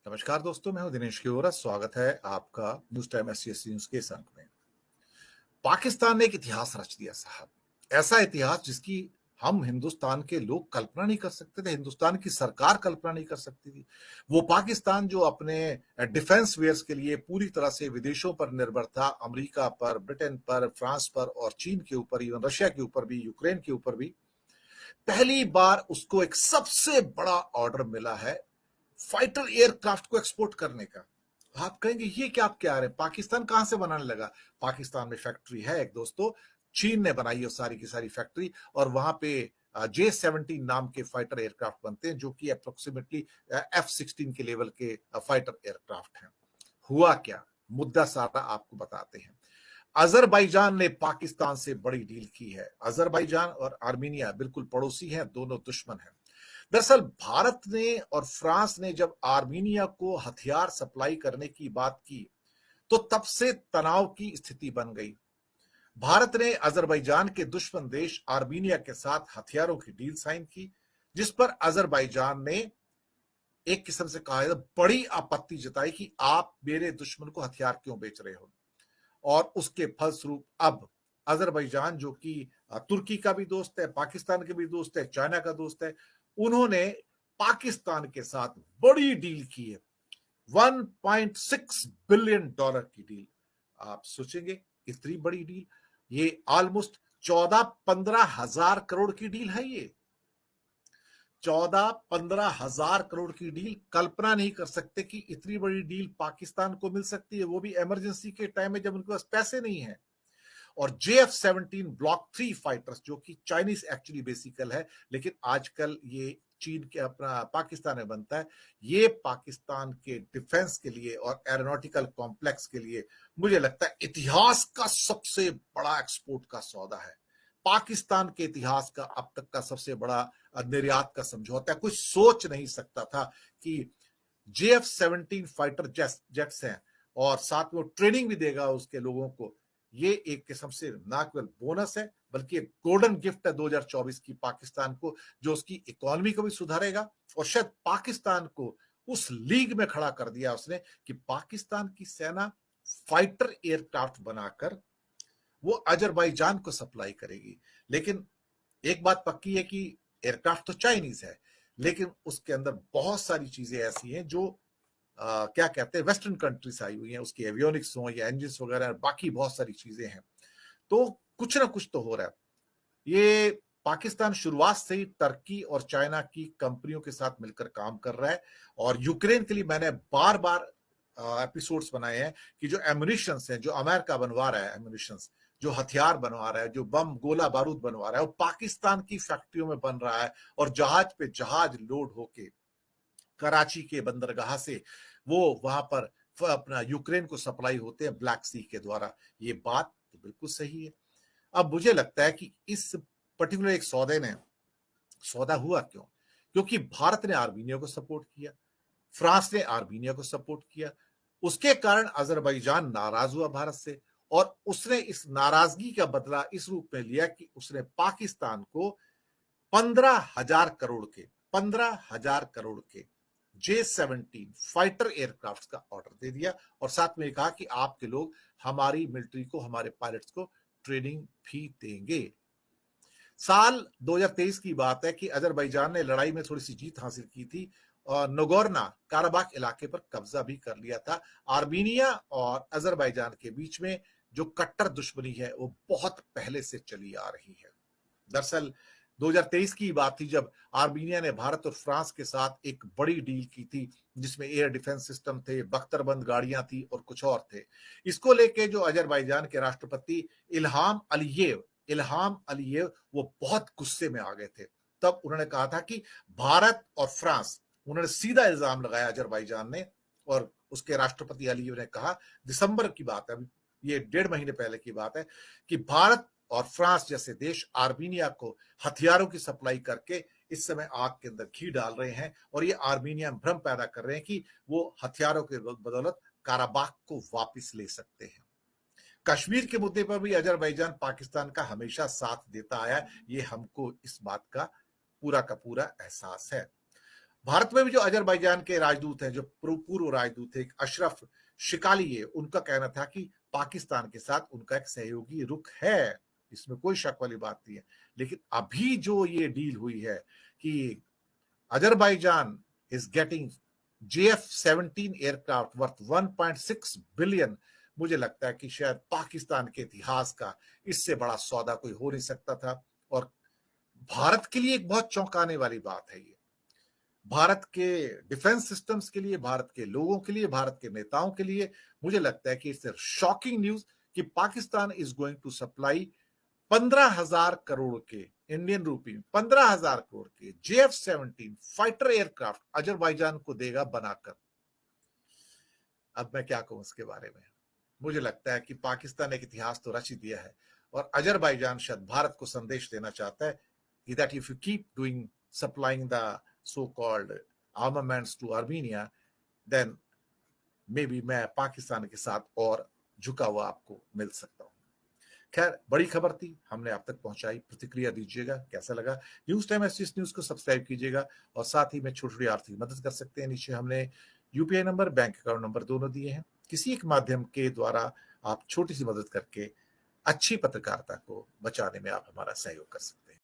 नमस्कार दोस्तों, मैं हूं दिनेश कियोरा। स्वागत है आपका न्यूज टाइम एससीएससी न्यूज के इस अंक में। पाकिस्तान ने एक इतिहास रच दिया साहब। ऐसा इतिहास जिसकी हम हिंदुस्तान के लोग कल्पना नहीं कर सकते थे, हिंदुस्तान की सरकार कल्पना नहीं कर सकती थी। वो पाकिस्तान जो अपने डिफेंस वेयर्स के लिए पूरी तरह से विदेशों पर निर्भर था, अमेरिका पर, ब्रिटेन पर, फ्रांस पर और चीन के ऊपर, इवन रशिया के ऊपर भी, यूक्रेन के ऊपर भी। पहली बार उसको एक सबसे बड़ा ऑर्डर मिला है फाइटर एयरक्राफ्ट को एक्सपोर्ट करने का। आप कहेंगे ये क्या, आप क्या रहे हैं, पाकिस्तान कहां से बनाने लगा? पाकिस्तान में फैक्ट्री है एक दोस्तों, चीन ने बनाई है सारी की सारी फैक्ट्री, और वहां पे J-17 नाम के फाइटर एयरक्राफ्ट बनते हैं, जो कि अप्रोक्सीमेटली F-16 के लेवल के फाइटर एयरक्राफ्ट हैं। हुआ क्या, मुद्दा सारा आपको बताते हैं। अजरबैजान ने पाकिस्तान से बड़ी डील की है। अजरबैजान और आर्मीनिया बिल्कुल पड़ोसी हैं, दोनों दुश्मन हैं। दरअसल भारत ने और फ्रांस ने जब आर्मीनिया को हथियार सप्लाई करने की बात की, तो तब से तनाव की स्थिति बन गई। भारत ने अजरबैजान के दुश्मन देश आर्मीनिया के साथ हथियारों की डील साइन की, जिस पर अजरबैजान ने एक किस्म से कहा है बड़ी आपत्ति जताई कि आप मेरे दुश्मन को हथियार क्यों बेच रहे हो। और उसके फलस्वरूप अब अजरबैजान, जो कि तुर्की का भी दोस्त है, पाकिस्तान के भी दोस्त है, चाइना का दोस्त है, उन्होंने पाकिस्तान के साथ बड़ी डील की है। $1.6 बिलियन की डील। आप सोचेंगे इतनी बड़ी डील, ये ऑलमोस्ट 14-15 हजार करोड़ की डील है। ये 14-15 हजार करोड़ की डील, कल्पना नहीं कर सकते कि इतनी बड़ी डील पाकिस्तान को मिल सकती है, वो भी इमरजेंसी के टाइम में जब उनके पास पैसे नहीं है। और JF-17 ब्लॉक 3 फाइटर्स, जो कि चाइनीज एक्चुअली बेसिकल है, लेकिन आजकल ये चीन के अपना पाकिस्तान में बनता है। ये पाकिस्तान के डिफेंस के लिए और एरोनॉटिकल कॉम्प्लेक्स के लिए मुझे लगता है इतिहास का सबसे बड़ा एक्सपोर्ट का सौदा है। पाकिस्तान के इतिहास का अब तक का सबसे बड़ा निर्यात का समझौता है। कोई सोच नहीं सकता था कि JF-17 फाइटर जेट्स हैं और साथ में ट्रेनिंग भी देगा उसके लोगों को। ये एक किस्म से ना केवल बोनस है, बल्कि एक गोल्डन गिफ्ट है 2024 की पाकिस्तान को, जो उसकी इकोनॉमी को भी सुधारेगा और शायद पाकिस्तान को उस लीग में खड़ा कर दिया उसने कि पाकिस्तान की सेना फाइटर एयरक्राफ्ट बनाकर वो अजरबैजान को सप्लाई करेगी। लेकिन एक बात पक्की है कि एयरक्राफ्ट तो चाइनीज है, लेकिन उसके अंदर बहुत सारी चीजें ऐसी हैं जो क्या कहते हैं, वेस्टर्न कंट्री से आई हुई हैं, उसकी एवियोनिक्स हो या इंजन वगैरह, बाकी बहुत सारी चीजें हैं। तो कुछ ना कुछ तो हो रहा है। ये पाकिस्तान शुरुआत से ही टर्की और चाइना की कंपनियों के साथ मिलकर काम कर रहा है। और यूक्रेन के लिए मैंने बार बार एपिसोड्स बनाए हैं कि जो एम्युनिशंस हैं, जो अमेरिका बनवा रहा है, एम्युनिशंस जो हथियार बनवा रहा है, जो बम गोला बारूद बनवा रहा है, वो पाकिस्तान की फैक्ट्रियों में बन रहा है। और जहाज पे जहाज लोड होके कराची के बंदरगाह से वो वहां पर अपना यूक्रेन को सप्लाई होते हैं ब्लैक सी के द्वारा। ये बात तो बिल्कुल सही है। अब मुझे लगता है कि इस पर्टिकुलर एक सौदे ने, सौदा हुआ क्यों? क्योंकि भारत ने आर्मीनिया को सपोर्ट किया, फ्रांस ने आर्मीनिया को सपोर्ट किया। उसके कारण अजरबैजान नाराज हुआ भारत से, और उसने इस नाराजगी का बदला इस रूप में लिया कि उसने पाकिस्तान को 15,000 करोड़ के J-17 फाइटर एयरक्राफ्ट का ऑर्डर दे दिया। और साथ में कहा कि आपके लोग हमारी मिलिट्री को, हमारे पायलट्स को ट्रेनिंग भी देंगे। साल 2023 की बात है कि अजरबैजान ने लड़ाई में थोड़ी सी जीत हासिल की थी और नगोर्नो काराबाख इलाके पर कब्जा भी कर लिया था। आर्मीनिया और अजरबैजान के बीच में जो कट्टर दुश्मनी है वो बहुत पहले से चली आ रही है। दरअसल 2023 की बात थी जब आर्मीनिया ने भारत और फ्रांस के साथ एक बड़ी डील की थी, जिसमें एयर डिफेंस सिस्टम थे, बख्तरबंद गाड़ियां थी और कुछ और थे। इसको लेके जो अजरबैजान के राष्ट्रपति इल्हाम अलीयेव वो बहुत गुस्से में आ गए थे। तब उन्होंने कहा था कि भारत और फ्रांस, उन्होंने सीधा इल्जाम लगाया अजरबैजान ने, और उसके राष्ट्रपति अलीयेव ने कहा, दिसंबर की बात है, ये 1.5 महीने पहले की बात है, कि भारत और फ्रांस जैसे देश आर्मीनिया को हथियारों की सप्लाई करके इस समय आग के अंदर घी डाल रहे हैं, और ये आर्मीनिया भ्रम पैदा कर रहे हैं कि वो हथियारों के बदौलत काराबाख को वापस ले सकते हैं। कश्मीर के मुद्दे पर भी अजरबैजान पाकिस्तान का हमेशा साथ देता आया है, ये हमको इस बात का पूरा एहसास है। भारत में भी जो अजरबैजान के राजदूत हैं, जो पूर्व राजदूत थे, अशरफ शिकाली है, उनका कहना था कि पाकिस्तान के साथ उनका एक सहयोगी रुख है, इसमें कोई शक वाली बात नहीं है। लेकिन अभी जो ये डील हुई है कि Azerbaijan is getting JF-17 aircraft worth 1.6 billion, मुझे लगता है कि शायद पाकिस्तान के इतिहास का इससे बड़ा सौदा कोई हो नहीं सकता था। और भारत के लिए एक बहुत चौंकाने वाली बात है ये, भारत के डिफेंस सिस्टम्स के लिए, भारत के लोगों के लिए, भारत के नेताओं के लिए मुझे लगता है कि इट्स शॉकिंग न्यूज कि Pakistan is going to supply 15,000 crore के इंडियन रूपी में 15,000 करोड़ के JF-17 फाइटर एयरक्राफ्ट अजरबैजान को देगा बनाकर। अब मैं क्या कहूं इसके बारे में, मुझे लगता है कि पाकिस्तान ने एक इतिहास तो रच ही दिया है और अजरबैजान शायद भारत को संदेश देना चाहता है कि that if you keep doing supplying the so called armaments to Armenia, then may be मैं पाकिस्तान के साथ और झुका हुआ आपको मिल सकता हूं। खैर, बड़ी खबर थी, हमने आप तक पहुंचाई, प्रतिक्रिया दीजिएगा, कैसा लगा। न्यूज टाइम एसटीएस न्यूज को सब्सक्राइब कीजिएगा और साथ ही में छोटी छोटी आर्थिक मदद कर सकते हैं। नीचे हमने UPI number, bank account number दोनों दिए हैं। किसी एक माध्यम के द्वारा आप छोटी सी मदद करके अच्छी पत्रकारिता को बचाने में आप हमारा सहयोग कर सकते हैं।